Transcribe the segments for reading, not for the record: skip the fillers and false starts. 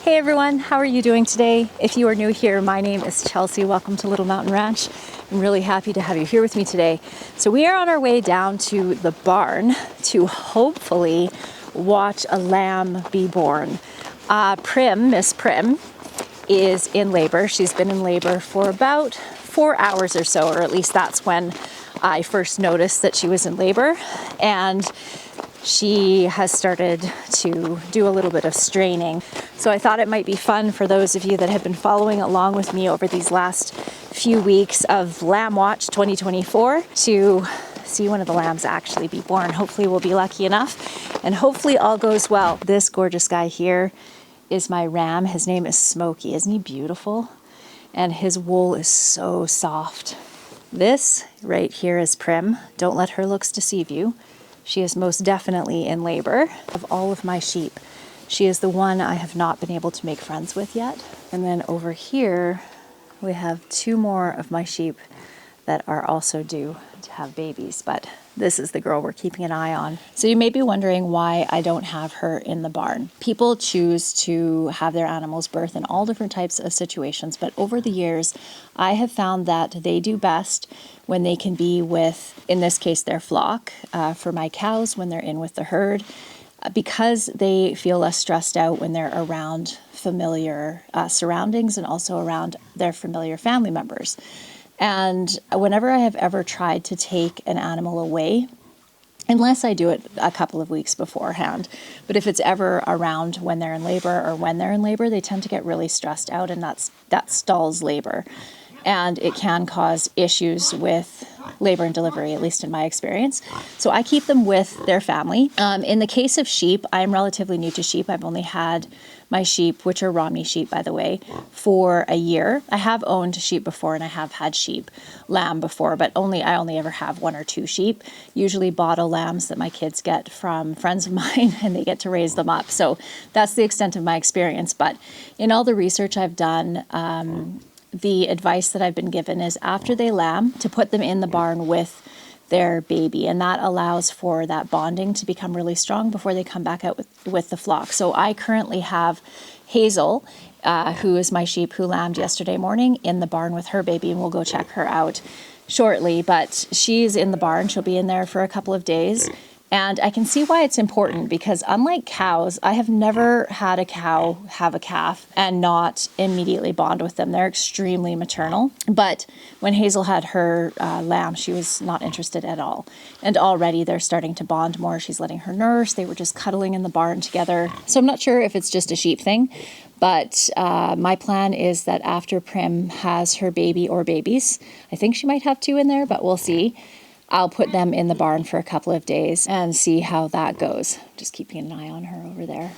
Hey everyone, how are you doing today? If you are new here, my name is Chelsea. Welcome to Little Mountain Ranch. I'm really happy to have you here with me today. So we are on our way down to the barn to hopefully watch a lamb be born. Miss Prim, is in labor. She's been in labor for about 4 hours or so, or at least that's when I first noticed that she was in labor. And she has started to do a little bit of straining. So I thought it might be fun for those of you that have been following along with me over these last few weeks of Lamb Watch 2024 to see one of the lambs actually be born. Hopefully we'll be lucky enough and hopefully all goes well. This gorgeous guy here is my ram. His name is Smokey. Isn't he beautiful? And his wool is so soft. This right here is Prim. Don't let her looks deceive you. She is most definitely in labor. Of all of my sheep, she is the one I have not been able to make friends with yet. And then over here, we have 2 more of my sheep that are also due to have babies, but this is the girl we're keeping an eye on. So you may be wondering why I don't have her in the barn. People choose to have their animals birth in all different types of situations, but over the years, I have found that they do best when they can be with, in this case, their flock. For my cows, when they're in with the herd, because they feel less stressed out when they're around familiar surroundings and also around their familiar family members. And whenever I have ever tried to take an animal away, unless I do it a couple of weeks beforehand, but if it's ever around when they're in labor or when they're in labor, they tend to get really stressed out, and that stalls labor. And it can cause issues with labor and delivery, at least in my experience. So I keep them with their family. In the case of sheep, I'm relatively new to sheep. I've only had my sheep, which are Romney sheep, by the way, for a year. I have owned sheep before and I have had lamb before, but I only ever have 1 or 2 sheep, usually bottle lambs that my kids get from friends of mine and they get to raise them up. So that's the extent of my experience. But in all the research I've done, the advice that I've been given is after they lamb, to put them in the barn with their baby, and that allows for that bonding to become really strong before they come back out with the flock. So I currently have Hazel, who is my sheep who lambed yesterday morning, in the barn with her baby, and we'll go check her out shortly. But she's in the barn. She'll be in there for a couple of days. And I can see why it's important, because unlike cows, I have never had a cow have a calf and not immediately bond with them. They're extremely maternal. But when Hazel had her lamb, she was not interested at all. And already they're starting to bond more. She's letting her nurse. They were just cuddling in the barn together. So I'm not sure if it's just a sheep thing, but my plan is that after Prim has her baby or babies, I think she might have 2 in there, but we'll see. I'll put them in the barn for a couple of days and see how that goes. Just keeping an eye on her over there.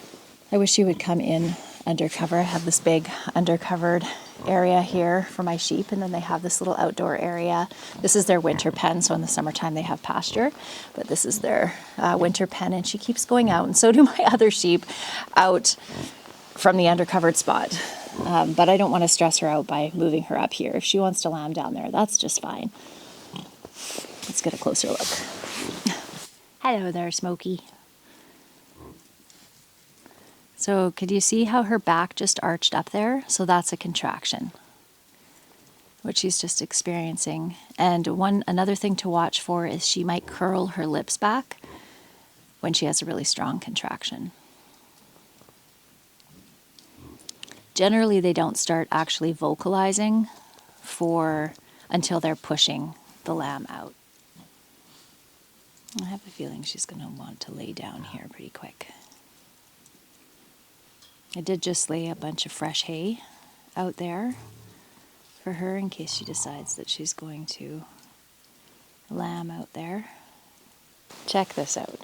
I wish she would come in undercover. I have this big undercovered area here for my sheep, and then they have this little outdoor area. This is their winter pen, so in the summertime they have pasture, but this is their winter pen, and she keeps going out, and so do my other sheep out from the undercovered spot. But I don't want to stress her out by moving her up here. If she wants to lamb down there, that's just fine. Let's get a closer look. Hello there, Smokey. So could you see how her back just arched up there? So that's a contraction, which she's just experiencing. And another thing to watch for is she might curl her lips back when she has a really strong contraction. Generally, they don't start actually vocalizing until they're pushing the lamb out. I have a feeling she's going to want to lay down here pretty quick. I did just lay a bunch of fresh hay out there for her in case she decides that she's going to lamb out there. Check this out.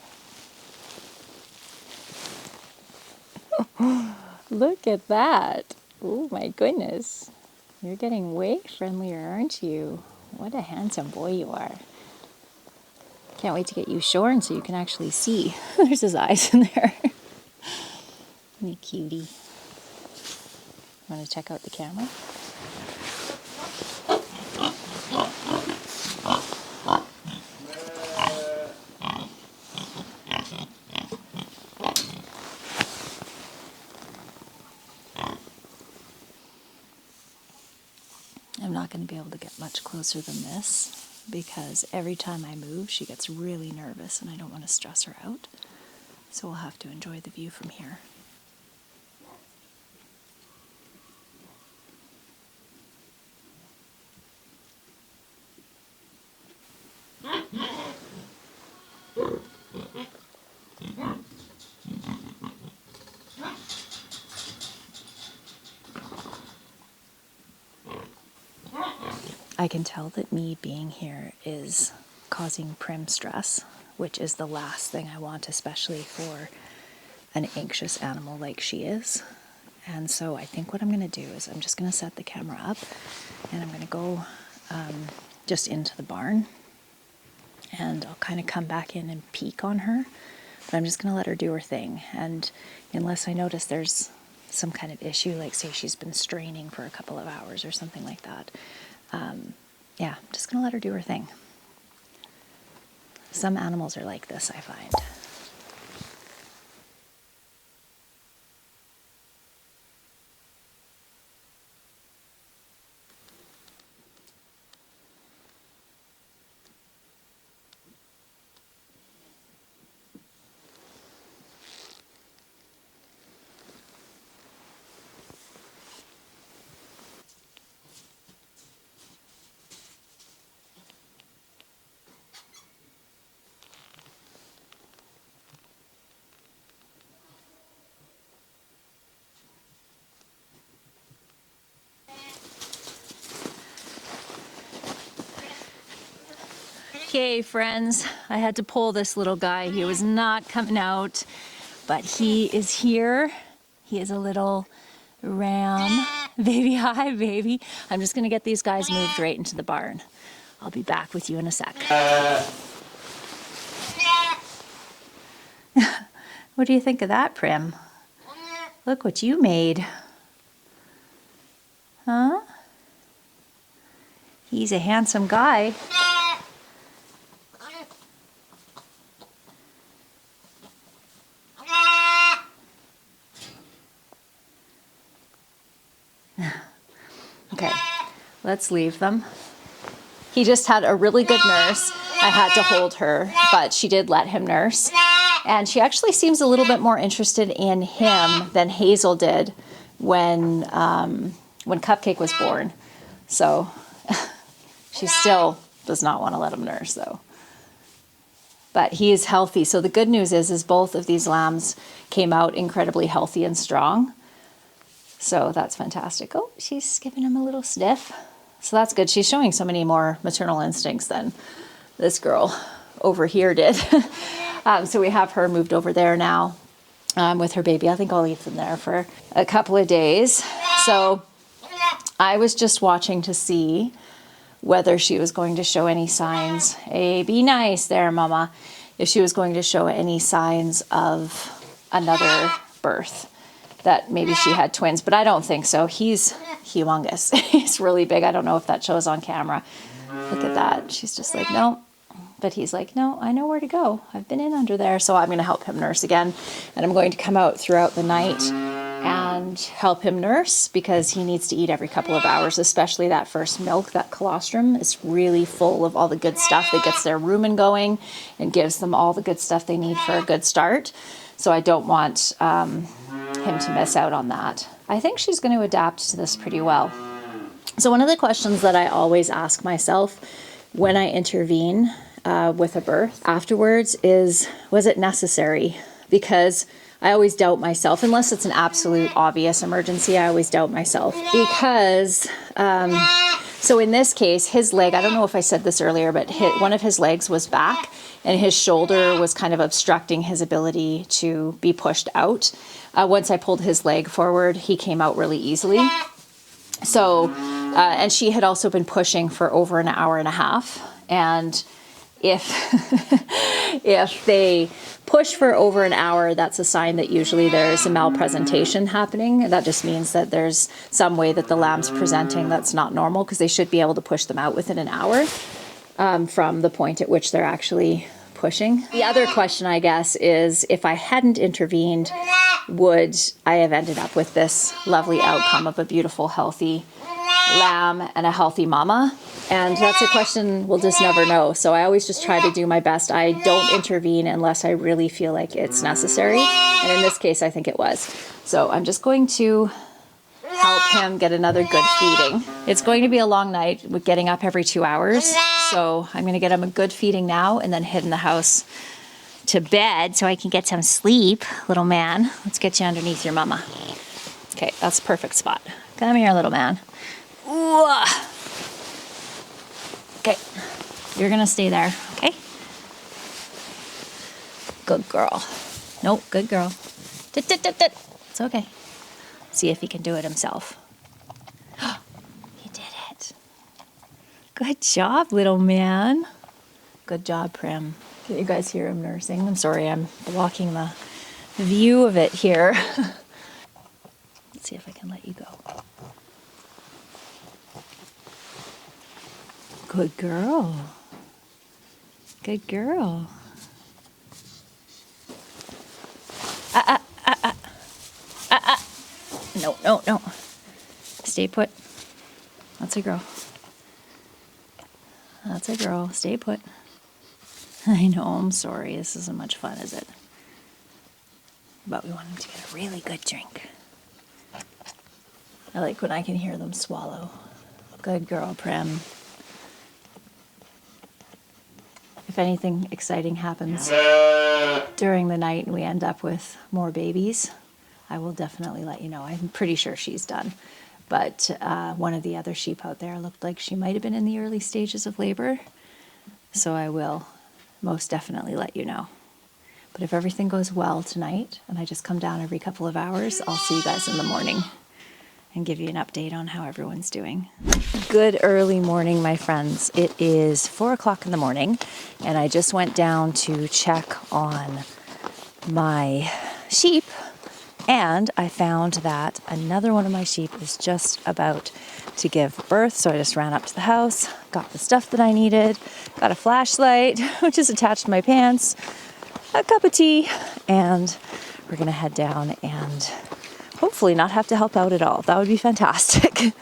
Look at that. Oh my goodness. You're getting way friendlier, aren't you? What a handsome boy you are. Can't wait to get you shorn so you can actually see. There's his eyes in there. You cutie. Want to check out the camera? not going to be able to get much closer than this because every time I move, she gets really nervous and I don't want to stress her out. So we'll have to enjoy the view from here. I can tell that me being here is causing Prim stress, which is the last thing I want, especially for an anxious animal like she is. And so I think what I'm going to do is I'm just going to set the camera up and I'm going to go just into the barn, and I'll kind of come back in and peek on her, but I'm just going to let her do her thing. And unless I notice there's some kind of issue, like say she's been straining for a couple of hours or something like that, yeah, I'm just going to let her do her thing. Some animals are like this, I find. Okay, friends, I had to pull this little guy. He was not coming out, but he is here. He is a little ram. Baby, hi, baby. I'm just going to get these guys moved right into the barn. I'll be back with you in a sec. What do you think of that, Prim? Look what you made. Huh? He's a handsome guy. Okay, let's leave them. He just had a really good nurse. I had to hold her, but she did let him nurse. And she actually seems a little bit more interested in him than Hazel did when Cupcake was born. So she still does not want to let him nurse though. But he is healthy. So the good news is both of these lambs came out incredibly healthy and strong. So that's fantastic. Oh, she's giving him a little sniff. So that's good. She's showing so many more maternal instincts than this girl over here did. So we have her moved over there now with her baby. I think I'll leave them there for a couple of days. So I was just watching to see whether she was going to show any signs. Hey, be nice there, Mama. If she was going to show any signs of another birth, that maybe she had twins, but I don't think so. He's humongous. He's really big. I don't know if that shows on camera. Look at that. She's just like, no. But he's like, no, I know where to go. I've been in under there. So I'm going to help him nurse again. And I'm going to come out throughout the night and help him nurse because he needs to eat every couple of hours, especially that first milk. That colostrum is really full of all the good stuff that gets their rumen going and gives them all the good stuff they need for a good start. So I don't want him to miss out on that. I think she's going to adapt to this pretty well. So one of the questions that I always ask myself when I intervene with a birth afterwards is, was it necessary? Because I always doubt myself, unless it's an absolute obvious emergency, I always doubt myself. Because, so in this case, his leg, I don't know if I said this earlier, but one of his legs was back and his shoulder was kind of obstructing his ability to be pushed out. Once I pulled his leg forward, he came out really easily. So, and she had also been pushing for over an hour and a half. And if, if they push for over an hour, that's a sign that usually there's a malpresentation happening. That just means that there's some way that the lamb's presenting that's not normal, because they should be able to push them out within an hour from the point at which they're actually pushing. The other question, I guess, is if I hadn't intervened, would I have ended up with this lovely outcome of a beautiful, healthy lamb and a healthy mama? And that's a question we'll just never know. So I always just try to do my best. I don't intervene unless I really feel like it's necessary. And in this case, I think it was. So I'm just going to help him get another good feeding. It's going to be a long night with getting up every 2 hours. So I'm going to get him a good feeding now and then head in the house to bed so I can get some sleep, little man. Let's get you underneath your mama. Okay, that's a perfect spot. Come here, little man. Ooh. Okay, you're gonna stay there, okay? Good girl. Nope, good girl. It's okay. See if he can do it himself. He did it. Good job, little man. Good job, Prim. Can you guys hear him nursing? I'm sorry, I'm blocking the view of it here. Let's see if I can let you go. Good girl. Good girl. No, no, no. Stay put. That's a girl. That's a girl. Stay put. I know, I'm sorry. This isn't much fun, is it? But we want him to get a really good drink. I like when I can hear them swallow. Good girl, Prim. If anything exciting happens during the night and we end up with more babies, I will definitely let you know. I'm pretty sure she's done. But one of the other sheep out there looked like she might have been in the early stages of labor. So I will most definitely let you know. But if everything goes well tonight and I just come down every couple of hours, I'll see you guys in the morning and give you an update on how everyone's doing. Good early morning, my friends. It is 4 o'clock in the morning, and I just went down to check on my sheep, and I found that another one of my sheep is just about to give birth. So I just ran up to the house, got the stuff that I needed, got a flashlight, which is attached to my pants, a cup of tea, and we're gonna head down and hopefully not have to help out at all. That would be fantastic.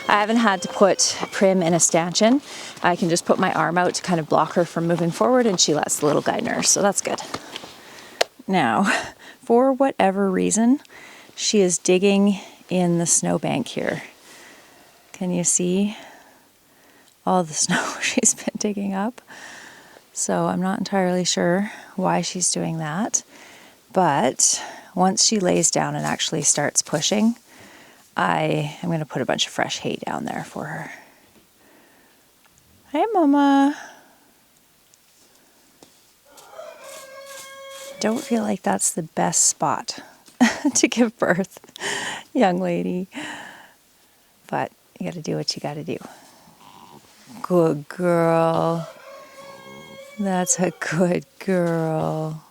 I haven't had to put Prim in a stanchion. I can just put my arm out to kind of block her from moving forward, and she lets the little guy nurse, so that's good. Now, for whatever reason, she is digging in the snowbank here. Can you see all the snow she's been digging up? So I'm not entirely sure why she's doing that, but once she lays down and actually starts pushing, I am going to put a bunch of fresh hay down there for her. Hey, Mama. Don't feel like that's the best spot to give birth, young lady. But you got to do what you got to do. Good girl. That's a good girl.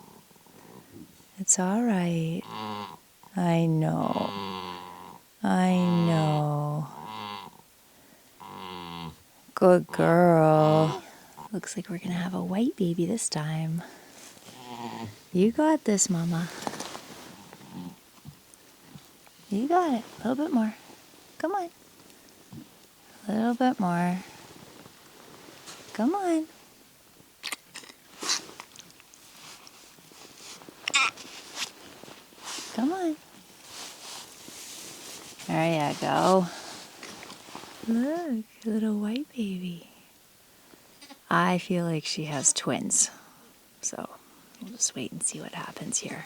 It's all right. I know. I know. Good girl. Looks like we're going to have a white baby this time. You got this, Mama. You got it. A little bit more. Come on. A little bit more. Come on. Come on. There you go. Look, little white baby. I feel like she has twins. So we'll just wait and see what happens here.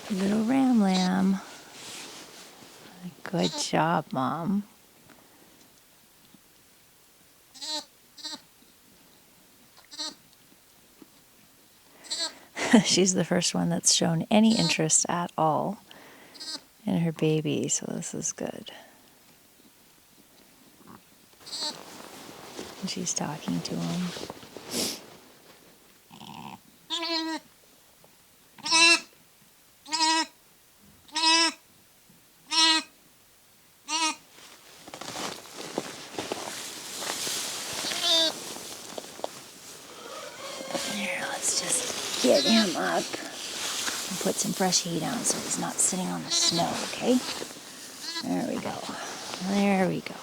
Little ram lamb. Good job, Mom. She's the first one that's shown any interest at all in her baby, so this is good. And she's talking to him. get him up and put some fresh hay down so he's not sitting on the snow, okay? There we go. There we go.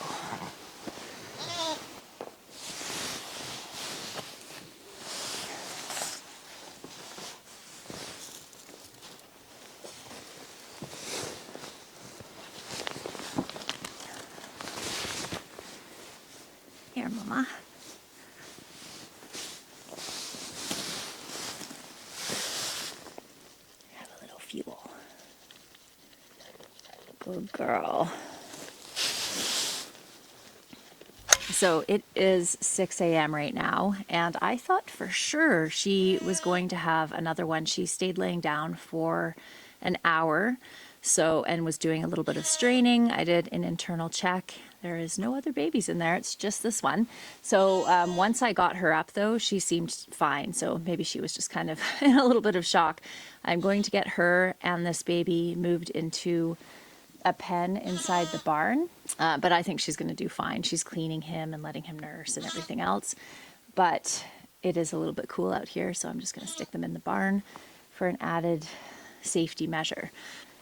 Here, Mama. Have a little fuel. Good girl. So it is 6 a.m. right now, and I thought for sure she was going to have another one. She stayed laying down for an hour, and was doing a little bit of straining. I did an internal check. There is no other babies in there. It's just this one. So once I got her up, though, she seemed fine. So maybe she was just kind of in a little bit of shock. I'm going to get her and this baby moved into a pen inside the barn, but I think she's going to do fine. She's cleaning him and letting him nurse and everything else. But it is a little bit cool out here, so I'm just going to stick them in the barn for an added safety measure.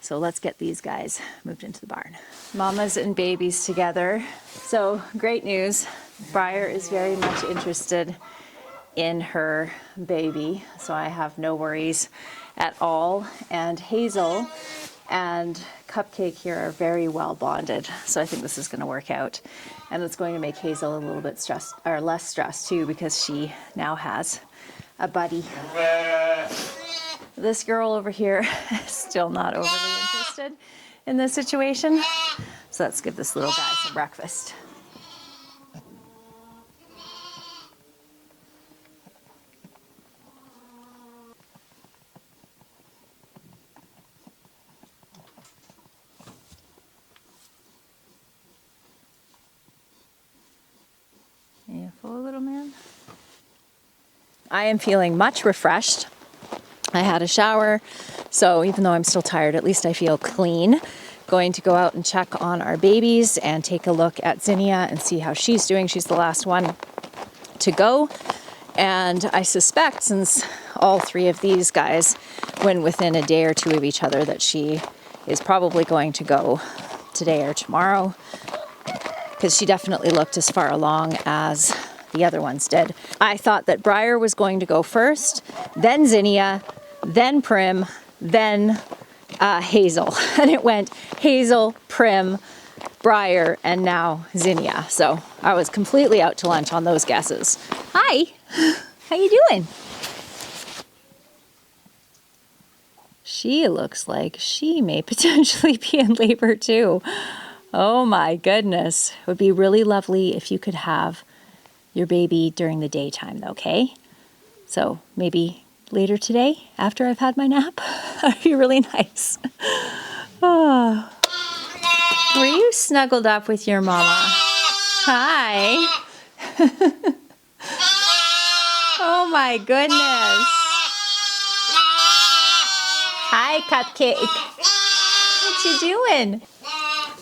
So let's get these guys moved into the barn. Mamas and babies together. So great news. Briar is very much interested in her baby, so I have no worries at all. And Hazel and Cupcake here are very well bonded, so I think this is going to work out. And it's going to make Hazel a little bit stressed, or less stressed too, because she now has a buddy. This girl over here is still not overly interested in this situation, so let's give this little guy some breakfast. You full, little man? I am feeling much refreshed. I had a shower, so even though I'm still tired, at least I feel clean. Going to go out and check on our babies and take a look at Zinnia and see how she's doing. She's the last one to go. And I suspect, since all three of these guys went within a day or two of each other, that she is probably going to go today or tomorrow, because she definitely looked as far along as the other ones did. I thought that Briar was going to go first, then Zinnia, then Prim, then Hazel. And it went Hazel, Prim, Briar, and now Zinnia. So I was completely out to lunch on those guesses. Hi, how you doing? She looks like she may potentially be in labor too. Oh my goodness. It would be really lovely if you could have your baby during the daytime, though, okay? So maybe later today, after I've had my nap. That'd be really nice. Oh. Were you snuggled up with your mama? Hi. Oh my goodness. Hi, Cupcake. What you doing?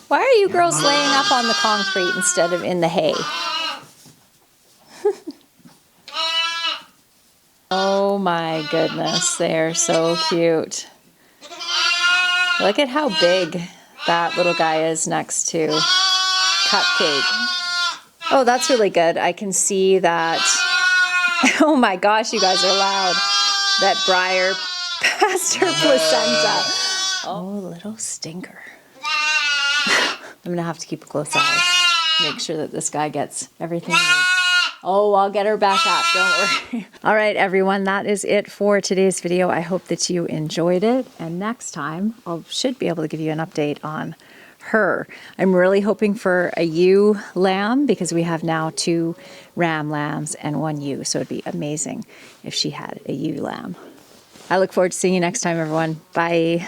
Why are you girls laying up on the concrete instead of in the hay? Oh my goodness, they are so cute. Look at how big that little guy is next to Cupcake. Oh, that's really good. I can see that. Oh my gosh, you guys are loud. That Briar passed her placenta. Oh, little stinker. I'm gonna have to keep a close eye. Make sure that this guy gets everything he needs. Oh, I'll get her back up, don't worry. All right, everyone, that is it for today's video. I hope that you enjoyed it. And next time, I should be able to give you an update on her. I'm really hoping for a ewe lamb, because we have now 2 ram lambs and 1 ewe. So it'd be amazing if she had a ewe lamb. I look forward to seeing you next time, everyone. Bye.